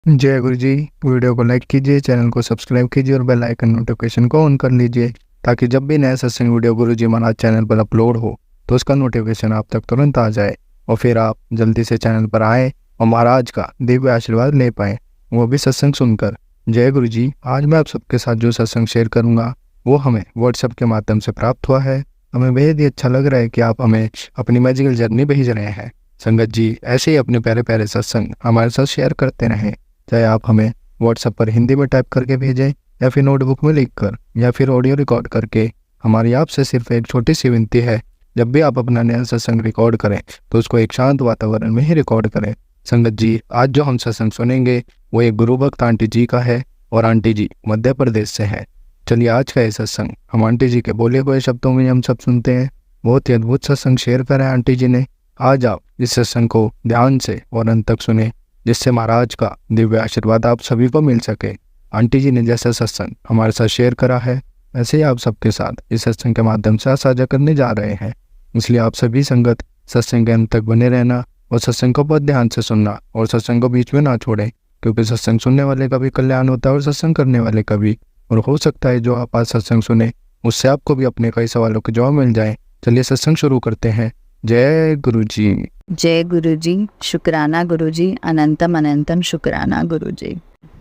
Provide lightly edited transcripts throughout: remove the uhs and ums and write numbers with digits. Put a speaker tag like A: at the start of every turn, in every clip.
A: जय गुरु जी। वीडियो को लाइक कीजिए, चैनल को सब्सक्राइब कीजिए और बेल आइकन नोटिफिकेशन को ऑन कर लीजिए ताकि जब भी नया सत्संग वीडियो गुरु जी महाराज चैनल पर अपलोड हो तो उसका नोटिफिकेशन आप तक तुरंत आ जाए और फिर आप जल्दी से चैनल पर आए और महाराज का दिव्य आशीर्वाद ले पाएँ, वो भी सत्संग सुनकर। जय गुरु जी। आज मैं आप सबके साथ जो सत्संग शेयर करूँगा वो हमें व्हाट्सएप के माध्यम से प्राप्त हुआ है। हमें बेहद ही अच्छा लग रहा है कि आप हमें अपनी मैजिकल जर्नी भेज रहे हैं। संगत जी ऐसे ही अपने प्यारे प्यारे सत्संग हमारे साथ शेयर करते रहें, चाहे आप हमें व्हाट्सएप पर हिंदी में टाइप करके भेजें या फिर नोटबुक में लिखकर या फिर ऑडियो रिकॉर्ड करके। हमारी आपसे सिर्फ एक छोटी सी विनती है, जब भी आप अपना नया सत्संग रिकॉर्ड करें तो उसको एक शांत वातावरण में ही रिकॉर्ड करें। संगत जी आज जो हम सत्संग सुनेंगे वो एक गुरु भक्त आंटी जी का है और आंटी जी मध्य प्रदेश से है। चलिए आज का ये सत्संग हम आंटी जी के बोले हुए शब्दों में हम सब सुनते हैं। बहुत ही अद्भुत सत्संग शेयर करा है आंटी जी ने। आज आप इस सत्संग को ध्यान से और अंत तक सुने जिससे महाराज का दिव्य आशीर्वाद आप सभी को मिल सके। आंटी जी ने जैसा सत्संग हमारे साथ शेयर करा है वैसे ही आप सबके साथ इस सत्संग के माध्यम से साझा करने जा रहे हैं। इसलिए आप सभी संगत सत्संग के अंत तक बने रहना और सत्संग को बहुत ध्यान से सुनना और सत्संग को बीच में ना छोड़ें, क्योंकि सत्संग सुनने वाले का भी कल्याण होता है और सत्संग करने वाले का भी। और हो सकता है जो आप आज सत्संग सुने उससे आपको भी अपने कई सवालों के जवाब मिल जाए। चलिए सत्संग शुरू करते हैं। जय गुरु जी।
B: जय गुरु जी। शुक्राना गुरु जी, अनंतम अनंतम शुक्राना गुरु जी।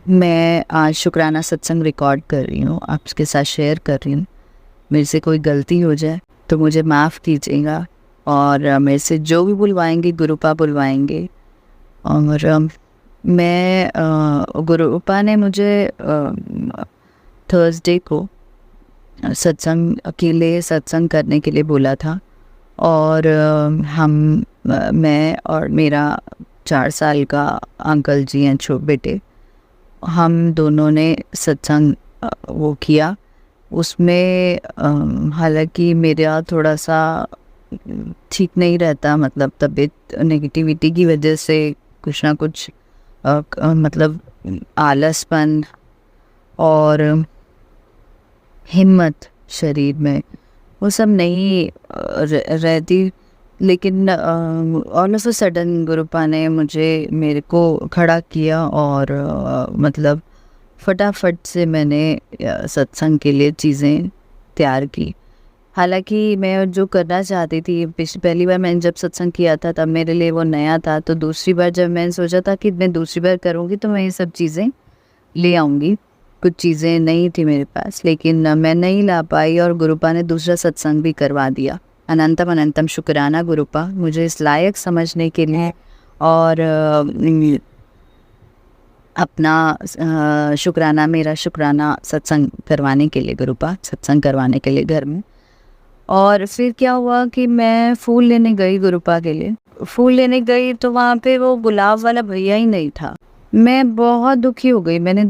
B: मैं आज शुक्राना सत्संग रिकॉर्ड कर रही हूँ, आपके साथ शेयर कर रही हूँ। मेरे से कोई गलती हो जाए तो मुझे माफ़ कीजिएगा और मेरे से जो भी बुलवाएंगे गुरुपा बुलवाएंगे। और मैं गुरुपा ने मुझे थर्सडे को सत्संग अकेले सत्संग करने के लिए बोला था और मैं और मेरा 4 साल का अंकल जी हैं बेटे, हम दोनों ने सत्संग वो किया। उसमें हालांकि मेरा थोड़ा सा ठीक नहीं रहता, मतलब तबीयत नेगेटिविटी की वजह से कुछ ना कुछ मतलब आलसपन और हिम्मत शरीर में वो सब नहीं रहती। लेकिन ऑल ऑफ अ सडन गुरुपा ने मेरे को खड़ा किया और मतलब फटाफट से मैंने सत्संग के लिए चीज़ें तैयार की। हालांकि मैं जो करना चाहती थी, पहली बार मैंने जब सत्संग किया था तब मेरे लिए वो नया था, तो दूसरी बार जब मैंने सोचा था कि मैं दूसरी बार करूँगी तो मैं ये सब चीज़ें ले आऊँगी। कुछ चीज़ें नहीं थी मेरे पास, लेकिन मैं नहीं ला पाई और गुरुपा ने दूसरा सत्संग भी करवा दिया। अनंतम अनंतम शुक्राना गुरुपा, मुझे इस लायक समझने के लिए और अपना शुक्राना, मेरा शुक्राना सत्संग करवाने के लिए, गुरुपा सत्संग करवाने के लिए घर में। और फिर क्या हुआ कि मैं फूल लेने गई गुरुपा के लिए। फूल लेने गई तो वहाँ पे वो गुलाब वाला भैया ही नहीं था। मैं बहुत दुखी हो गई। मैंने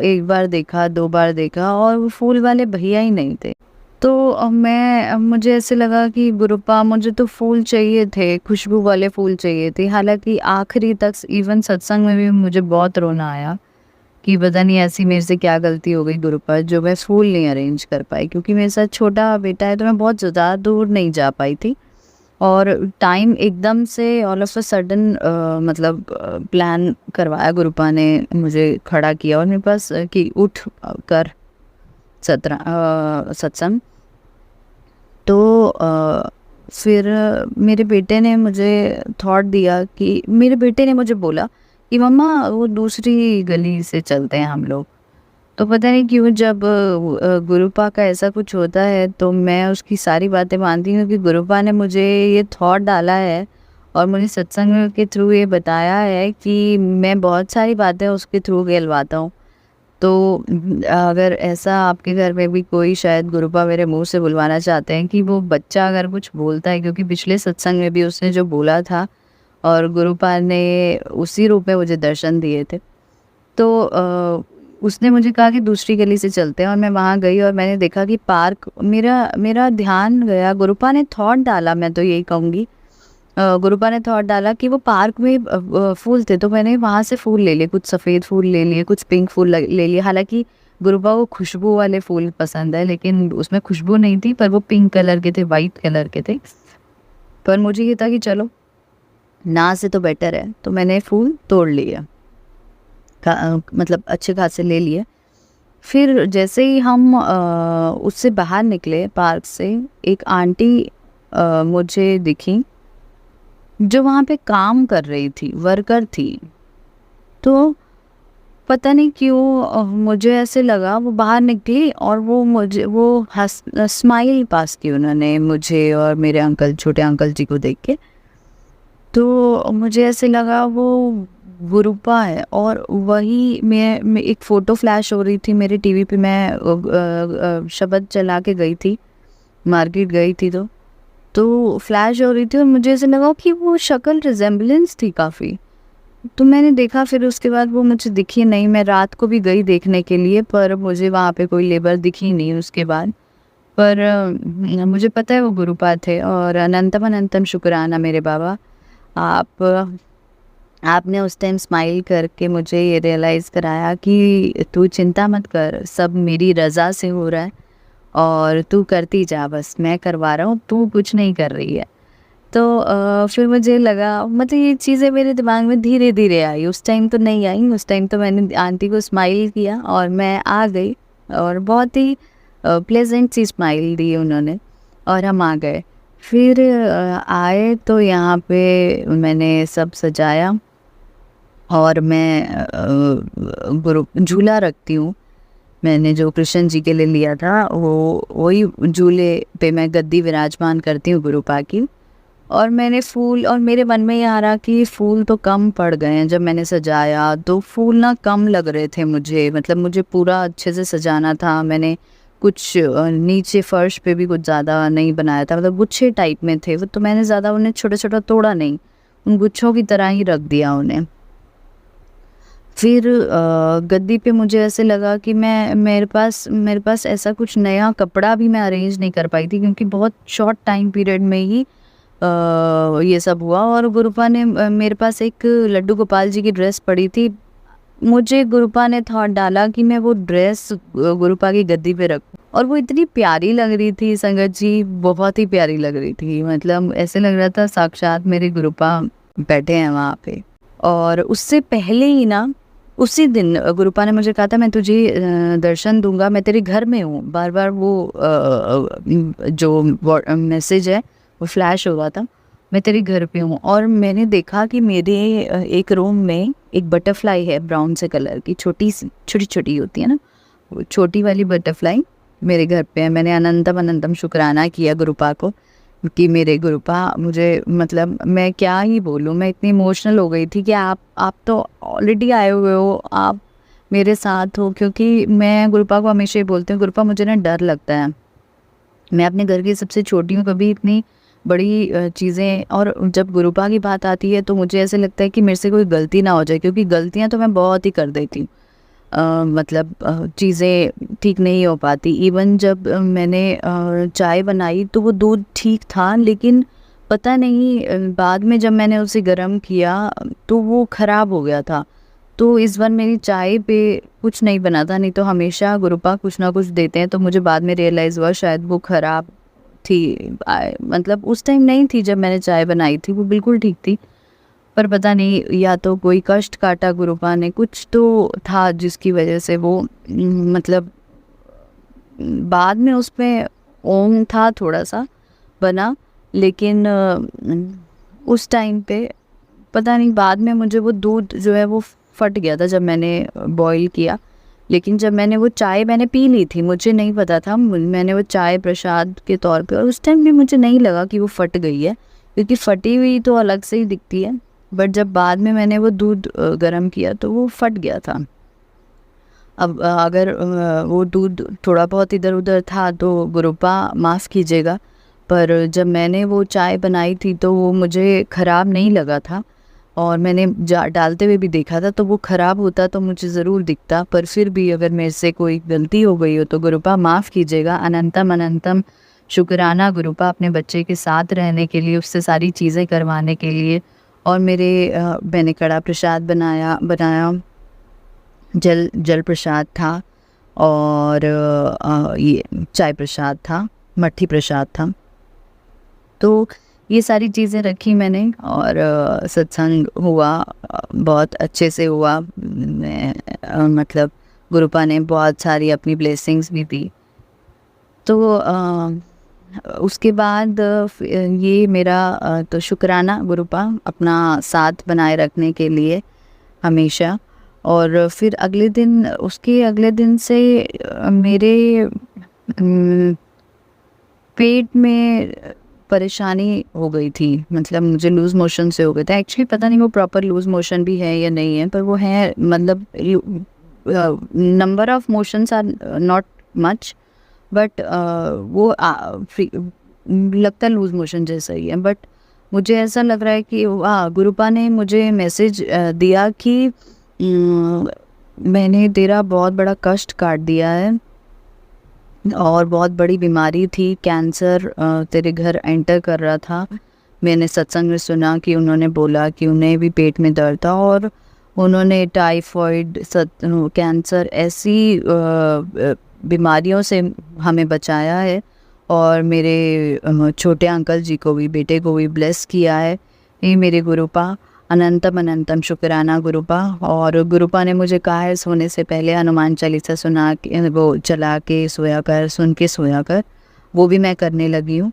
B: एक बार देखा, 2 बार देखा और वो फूल वाले भैया ही नहीं थे। तो मुझे ऐसे लगा कि गुरुपा मुझे तो फूल चाहिए थे, खुशबू वाले फूल चाहिए थे। हालांकि आखिरी तक इवन सत्संग में भी मुझे बहुत रोना आया कि पता नहीं ऐसी मेरे से क्या गलती हो गई गुरुपा, जो मैं फूल नहीं अरेंज कर पाई, क्योंकि मेरे साथ छोटा बेटा है तो मैं बहुत ज़्यादा दूर नहीं जा पाई थी। और टाइम एकदम से ऑल ऑफ अ सडन मतलब प्लान करवाया गुरुपा ने, मुझे खड़ा किया और मेरे पास कि उठ कर सत्संग। तो फिर मेरे बेटे ने मुझे थॉट दिया कि मेरे बेटे ने मुझे बोला कि मम्मा वो दूसरी गली से चलते हैं हम लोग। तो पता नहीं क्यों जब गुरुपा का ऐसा कुछ होता है तो मैं उसकी सारी बातें मानती हूँ कि गुरुपा ने मुझे ये थॉट डाला है और मुझे सत्संग के थ्रू ये बताया है कि मैं बहुत सारी बातें उसके थ्रू कहलवाता हूँ। तो अगर ऐसा आपके घर में भी कोई शायद गुरुपा मेरे मुंह से बुलवाना चाहते हैं कि वो बच्चा अगर कुछ बोलता है, क्योंकि पिछले सत्संग में भी उसने जो बोला था और गुरुपा ने उसी रूप में मुझे दर्शन दिए थे। तो उसने मुझे कहा कि दूसरी गली से चलते हैं और मैं वहाँ गई और मैंने देखा कि पार्क, मेरा ध्यान गया, गुरुपा ने थॉट डाला, मैं तो यही कहूँगी गुरुपा ने थॉट डाला कि वो पार्क में फूल थे तो मैंने वहाँ से फूल ले लिए, कुछ सफ़ेद फूल ले लिए, कुछ पिंक फूल ले लिए। हालांकि गुरुपा को खुशबू वाले फूल पसंद है, लेकिन उसमें खुशबू नहीं थी, पर वो पिंक कलर के थे, वाइट कलर के थे। पर मुझे ये था कि चलो ना से तो बेटर है, तो मैंने फूल तोड़ लिया। मतलब अच्छे खासे ले लिए। फिर जैसे ही हम उससे बाहर निकले पार्क से, एक आंटी मुझे दिखी जो वहाँ पे काम कर रही थी, वर्कर थी। तो पता नहीं क्यों मुझे ऐसे लगा, वो बाहर निकली और वो स्माइल पास की उन्होंने मुझे और मेरे अंकल, छोटे अंकल जी को देख के। तो मुझे ऐसे लगा वो गुरुपा है। और वही मैं एक फ़ोटो फ्लैश हो रही थी मेरे टीवी पे। मैं शबद चला के गई थी, मार्केट गई थी, तो फ्लैश हो रही थी और मुझे ऐसे लगा कि वो शक्ल रिजेम्बलेंस थी काफ़ी। तो मैंने देखा, फिर उसके बाद वो मुझे दिखी नहीं। मैं रात को भी गई देखने के लिए, पर मुझे वहाँ पे कोई लेबर दिखी नहीं उसके बाद। पर मुझे पता है वो गुरुपा थे। और अनंतम अनंतम शुक्राना मेरे बाबा, आपने उस टाइम स्माइल करके मुझे ये रियलाइज़ कराया कि तू चिंता मत कर, सब मेरी रज़ा से हो रहा है और तू करती जा, बस मैं करवा रहा हूँ, तू कुछ नहीं कर रही है। तो फिर मुझे लगा, मतलब ये चीज़ें मेरे दिमाग में धीरे-धीरे आई, उस टाइम तो नहीं आई। उस टाइम तो मैंने आंटी को स्माइल किया और मैं आ गई, और बहुत ही प्लेजेंट सी स्माइल दी उन्होंने और हम आ गए। फिर आए तो यहाँ पे मैंने सब सजाया और मैं गुरु झूला रखती हूँ। मैंने जो कृष्ण जी के लिए लिया था, वो वही झूले पे मैं गद्दी विराजमान करती हूँ गुरुपा की। और मैंने फूल, और मेरे मन में ये आ रहा कि फूल तो कम पड़ गए हैं। जब मैंने सजाया तो फूल ना कम लग रहे थे मुझे, मतलब मुझे पूरा अच्छे से सजाना था। मैंने कुछ नीचे फर्श पे भी कुछ ज़्यादा नहीं बनाया था, मतलब गुच्छे टाइप में थे वो, तो मैंने ज़्यादा उन्हें छोटा छोटा तोड़ा नहीं, उन गुच्छों की तरह ही रख दिया उन्हें। फिर गद्दी पे मुझे ऐसे लगा कि मेरे पास ऐसा कुछ नया कपड़ा भी मैं अरेंज नहीं कर पाई थी, क्योंकि बहुत शॉर्ट टाइम पीरियड में ही ये सब हुआ। और गुरुपा ने मेरे पास एक लड्डू गोपाल जी की ड्रेस पड़ी थी। मुझे गुरुपा ने थॉट डाला कि मैं वो ड्रेस गुरुपा की गद्दी पे रखूं, और वो इतनी प्यारी लग रही थी संगत जी, बहुत ही प्यारी लग रही थी। मतलब ऐसे लग रहा था साक्षात मेरे गुरुपा बैठे हैं वहाँ पे। और उससे पहले ही ना, उसी दिन गुरुपा ने मुझे कहा था, मैं तुझे दर्शन दूंगा, मैं तेरे घर में हूँ। बार बार वो जो मैसेज है वो फ्लैश हो रहा था, मैं तेरे घर पे हूँ। और मैंने देखा कि मेरे एक रूम में एक बटरफ्लाई है ब्राउन से कलर की, छोटी छोटी होती है ना, वो छोटी वाली बटरफ्लाई मेरे घर पे है। मैंने अनंतम अनंतम शुक्राना किया गुरुपा को कि मेरे गुरुपा, मुझे मतलब मैं क्या ही बोलूँ, मैं इतनी इमोशनल हो गई थी कि आप तो ऑलरेडी आए हुए हो, आप मेरे साथ हो। क्योंकि मैं गुरुपा को हमेशा ही बोलती हूँ, गुरुपा मुझे ना डर लगता है, मैं अपने घर की सबसे छोटी हूँ, कभी इतनी बड़ी चीज़ें, और जब गुरुपा की बात आती है तो मुझे ऐसे लगता है कि मेरे से कोई गलती ना हो जाए, क्योंकि गलतियाँ तो मैं बहुत ही कर देती हूँ। मतलब चीज़ें ठीक नहीं हो पाती। इवन जब मैंने चाय बनाई तो वो दूध ठीक था, लेकिन पता नहीं बाद में जब मैंने उसे गर्म किया तो वो ख़राब हो गया था। तो इस बार मेरी चाय पे कुछ नहीं बना था, नहीं तो हमेशा गुरुपा कुछ ना कुछ देते हैं। तो मुझे बाद में रियलाइज़ हुआ शायद वो ख़राब थी। मतलब उस टाइम नहीं थी जब मैंने चाय बनाई थी, वो बिल्कुल ठीक थी। पर पता नहीं, या तो कोई कष्ट काटा गुरुपा ने, कुछ तो था जिसकी वजह से वो मतलब बाद में उसमें ओम था थोड़ा सा बना, लेकिन उस टाइम पे पता नहीं, बाद में मुझे वो दूध जो है वो फट गया था जब मैंने बॉईल किया। लेकिन जब मैंने वो चाय मैंने पी ली थी, मुझे नहीं पता था, मैंने वो चाय प्रसाद के तौर पे, और उस टाइम भी मुझे नहीं लगा कि वो फट गई है, क्योंकि फटी हुई तो अलग से ही दिखती है। बट जब बाद में मैंने वो दूध गर्म किया तो वो फट गया था। अब अगर वो दूध थोड़ा बहुत इधर उधर था तो गुरुपा माफ़ कीजिएगा, पर जब मैंने वो चाय बनाई थी तो वो मुझे ख़राब नहीं लगा था, और मैंने डालते हुए भी देखा था, तो वो ख़राब होता तो मुझे ज़रूर दिखता। पर फिर भी अगर मेरे से कोई गलती हो गई हो तो गुरुपा माफ़ कीजिएगा। अनंतम अनंतम शुक्राना गुरुपा, अपने बच्चे के साथ रहने के लिए, उससे सारी चीज़ें करवाने के लिए। और मैंने कड़ा प्रसाद बनाया, जल प्रसाद था, और ये चाय प्रसाद था, मट्ठी प्रसाद था। तो ये सारी चीज़ें रखी मैंने और सत्संग हुआ, बहुत अच्छे से हुआ। मतलब गुरुपा ने बहुत सारी अपनी ब्लेसिंग्स भी दी। तो उसके बाद ये मेरा तो शुक्राना गुरुपा अपना साथ बनाए रखने के लिए हमेशा। और फिर उसके अगले दिन से मेरे पेट में परेशानी हो गई थी, मतलब मुझे लूज़ मोशन से हो गए थे। एक्चुअली पता नहीं वो प्रॉपर लूज़ मोशन भी है या नहीं है, पर वो है, मतलब number of motions are not much, but वो लगता है लूज़ मोशन जैसा ही है। बट मुझे ऐसा लग रहा है कि गुरुपा ने मुझे मैसेज दिया कि मैंने तेरा बहुत बड़ा कष्ट काट दिया है और बहुत बड़ी बीमारी थी, कैंसर तेरे घर एंटर कर रहा था। मैंने सत्संग में सुना कि उन्होंने बोला कि उन्हें भी पेट में दर्द था और उन्होंने टाइफॉइड, कैंसर ऐसी बीमारियों से हमें बचाया है और मेरे छोटे अंकल जी को भी, बेटे को भी ब्लेस किया है। ये मेरे गुरुपा, अनंतम अनंतम शुक्राना गुरुपा। और गुरुपा ने मुझे कहा है सोने से पहले हनुमान चालीसा सुना के, वो चला के सोया कर, सुन के सोया कर। वो भी मैं करने लगी हूँ,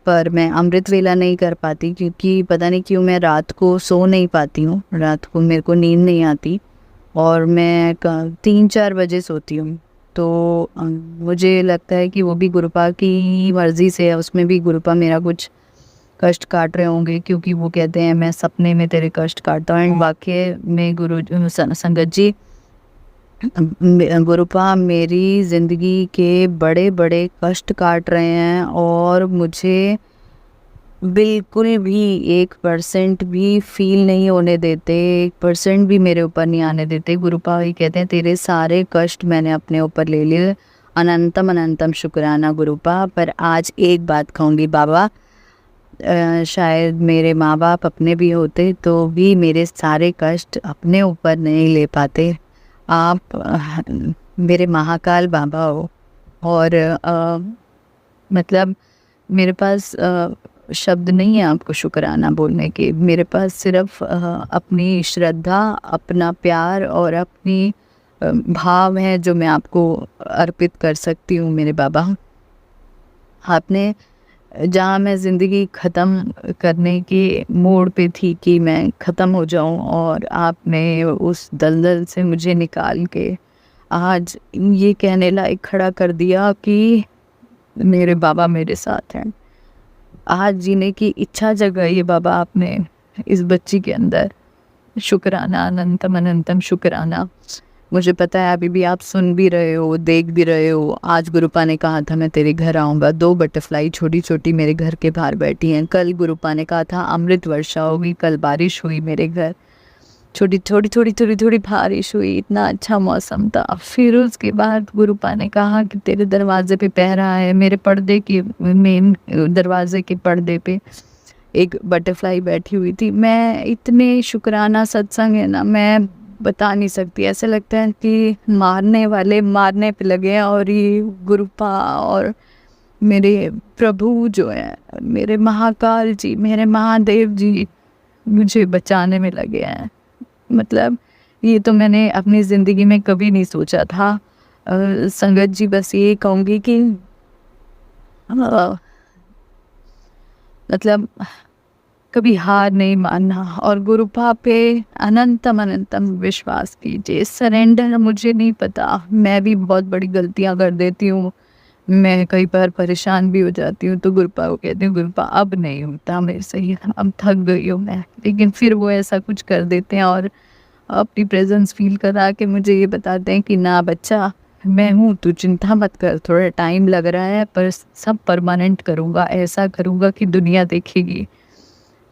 B: पर मैं अमृत वेला नहीं कर पाती क्योंकि पता नहीं क्यों मैं रात को सो नहीं पाती हूँ। रात को मेरे को नींद नहीं आती और मैं 3-4 बजे सोती हूँ। तो मुझे लगता है कि वो भी गुरुपा की मर्ज़ी से है, उसमें भी गुरुपा मेरा कुछ कष्ट काट रहे होंगे, क्योंकि वो कहते हैं मैं सपने में तेरे कष्ट काटता हूँ। एंड वाकई में संगत जी, गुरुपा मेरी ज़िंदगी के बड़े बड़े कष्ट काट रहे हैं और मुझे बिल्कुल भी 1% भी फील नहीं होने देते, 1% भी मेरे ऊपर नहीं आने देते। गुरुपा ही कहते हैं तेरे सारे कष्ट मैंने अपने ऊपर ले लिए। अनंतम अनंतम शुक्राना गुरुपा। पर आज एक बात कहूँगी बाबा, शायद मेरे माँ बाप अपने भी होते तो भी मेरे सारे कष्ट अपने ऊपर नहीं ले पाते। आप मेरे महाकाल बाबा हो और मतलब मेरे पास शब्द नहीं है आपको शुक्राना बोलने के। मेरे पास सिर्फ अपनी श्रद्धा, अपना प्यार और अपनी भाव है जो मैं आपको अर्पित कर सकती हूँ मेरे बाबा। आपने जहाँ मैं ज़िंदगी ख़त्म करने के मोड़ पे थी कि मैं ख़त्म हो जाऊँ, और आपने उस दलदल से मुझे निकाल के आज ये कहने लायक खड़ा कर दिया कि मेरे बाबा मेरे साथ हैं। आज जीने की इच्छा जगाई है बाबा आपने इस बच्ची के अंदर। शुक्राना, अनंतम अनंतम शुक्राना। मुझे पता है अभी भी आप सुन भी रहे हो, देख भी रहे हो। आज गुरुपा ने कहा था मैं तेरे घर आऊँगा, 2 बटरफ्लाई छोटी छोटी मेरे घर के बाहर बैठी हैं। कल गुरुपा ने कहा था अमृत वर्षा होगी, कल बारिश हुई मेरे घर, छोटी थोड़ी बारिश हुई, इतना अच्छा मौसम था। फिर उसके बाद गुरुपा ने कहा कि तेरे दरवाजे पे पहरा है। मेरे पर्दे के, मेन दरवाजे के पर्दे पे एक बटरफ्लाई बैठी हुई थी। मैं इतने शुक्राना सत्संग है ना, मैं बता नहीं सकती। ऐसे लगता है कि मारने वाले मारने पे लगे हैं और ये गुरुपा और मेरे प्रभु जो हैं, मेरे महाकाल जी, मेरे महादेव जी मुझे बचाने में लगे हैं। मतलब ये तो मैंने अपनी ज़िंदगी में कभी नहीं सोचा था। संगत जी बस ये कहूँगी कि मतलब कभी हार नहीं मानना और गुरुपा पे अनंतम अनंतम विश्वास कीजिए। सरेंडर, मुझे नहीं पता, मैं भी बहुत बड़ी गलतियाँ कर देती हूँ, मैं कई बार परेशान भी हो जाती हूँ। तो गुरुपा को कहती हूँ गुरुपा अब नहीं होता मेरे से, अब थक गई हूँ मैं। लेकिन फिर वो ऐसा कुछ कर देते हैं और अपनी प्रेजेंस फील करा के मुझे ये बताते हैं कि ना बच्चा, मैं हूँ, तू चिंता मत कर, थोड़ा टाइम लग रहा है पर सब परमानेंट करूँगा, ऐसा करूँगा कि दुनिया देखेगी।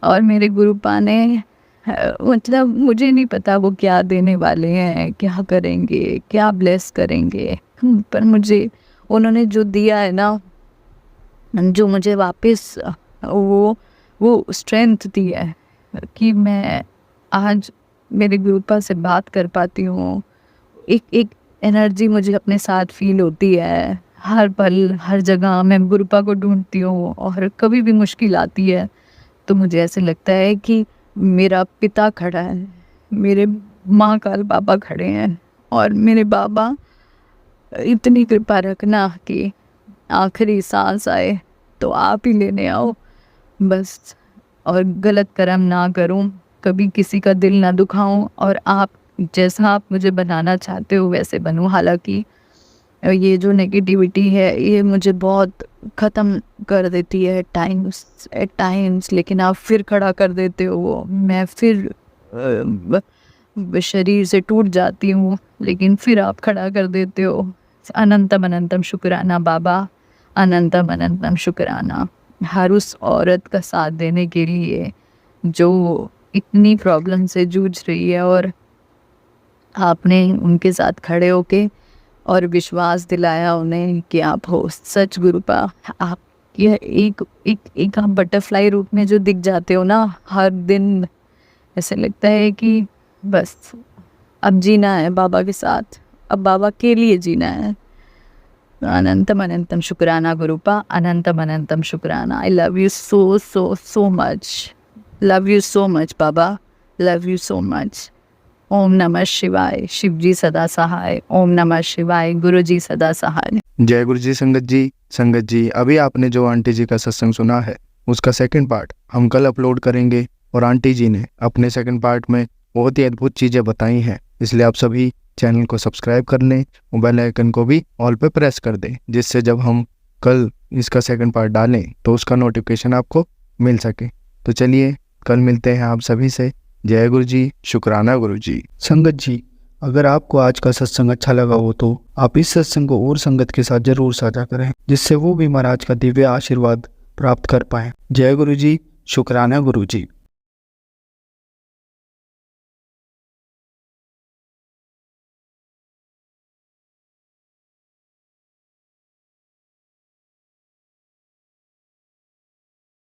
B: और मेरे गुरुपा ने मतलब मुझे नहीं पता वो क्या देने वाले हैं, क्या करेंगे, क्या ब्लेस करेंगे, पर मुझे उन्होंने जो दिया है ना, जो मुझे वापस वो स्ट्रेंथ दी है कि मैं आज मेरे गुरुपा से बात कर पाती हूँ। एक एनर्जी मुझे अपने साथ फील होती है। हर पल हर जगह मैं गुरुपा को ढूंढती हूँ और कभी भी मुश्किल आती है तो मुझे ऐसे लगता है कि मेरा पिता खड़ा है, मेरे महाकाल बाबा खड़े हैं, और मेरे बाबा इतनी कृपा रखना कि आखिरी सांस आए तो आप ही लेने आओ बस, और गलत कर्म ना करूं, कभी किसी का दिल ना दुखाऊं, और आप जैसा आप मुझे बनाना चाहते हो वैसे बनूं। हालांकि ये जो नेगेटिविटी है ये मुझे बहुत ख़त्म कर देती है एट टाइम्स, लेकिन आप फिर खड़ा कर देते हो वो, मैं फिर शरीर से टूट जाती हूँ, लेकिन फिर आप खड़ा कर देते हो। अनंतम अनंतम शुक्राना बाबा, अनंतम अनंतम शुक्राना हर उस औरत का साथ देने के लिए जो इतनी प्रॉब्लम से जूझ रही है, और आपने उनके साथ खड़े होके और विश्वास दिलाया उन्हें कि आप हो सच गुरुपा। आप ये एक आप बटरफ्लाई रूप में जो दिख जाते हो ना हर दिन, ऐसे लगता है कि बस अब जीना है बाबा के साथ, अब बाबा के लिए जीना है। अनंतम अनंतम शुक्राना गुरुपा, अनंतम अनंतम शुक्राना। I love you so so so much, love you so much बाबा, लव यू सो मच। ओम नमः शिवाय, शिव जी सदा सहाय। ओम नमः शिवाय, गुरु जी सदा सहाय।
A: जय गुरु जी संगत जी। संगत जी, अभी आपने जो आंटी जी का सत्संग सुना है उसका सेकंड पार्ट हम कल अपलोड करेंगे, और आंटी जी ने अपने सेकंड पार्ट में बहुत ही अद्भुत चीज़ें बताई हैं, इसलिए आप सभी चैनल को सब्सक्राइब कर लें, मोबाइल आइकन को भी ऑल पे प्रेस कर दें, जिससे जब हम कल इसका सेकंड पार्ट डालें तो उसका नोटिफिकेशन आपको मिल सके। तो चलिए कल मिलते हैं आप सभी से। जय गुरु जी, शुक्राना गुरु जी। संगत जी, अगर आपको आज का सत्संग अच्छा लगा हो तो आप इस सत्संग को और संगत के साथ जरूर साझा करें, जिससे वो भी महाराज का दिव्य आशीर्वाद प्राप्त कर पाएं। जय गुरु जी, शुक्राना गुरु जी।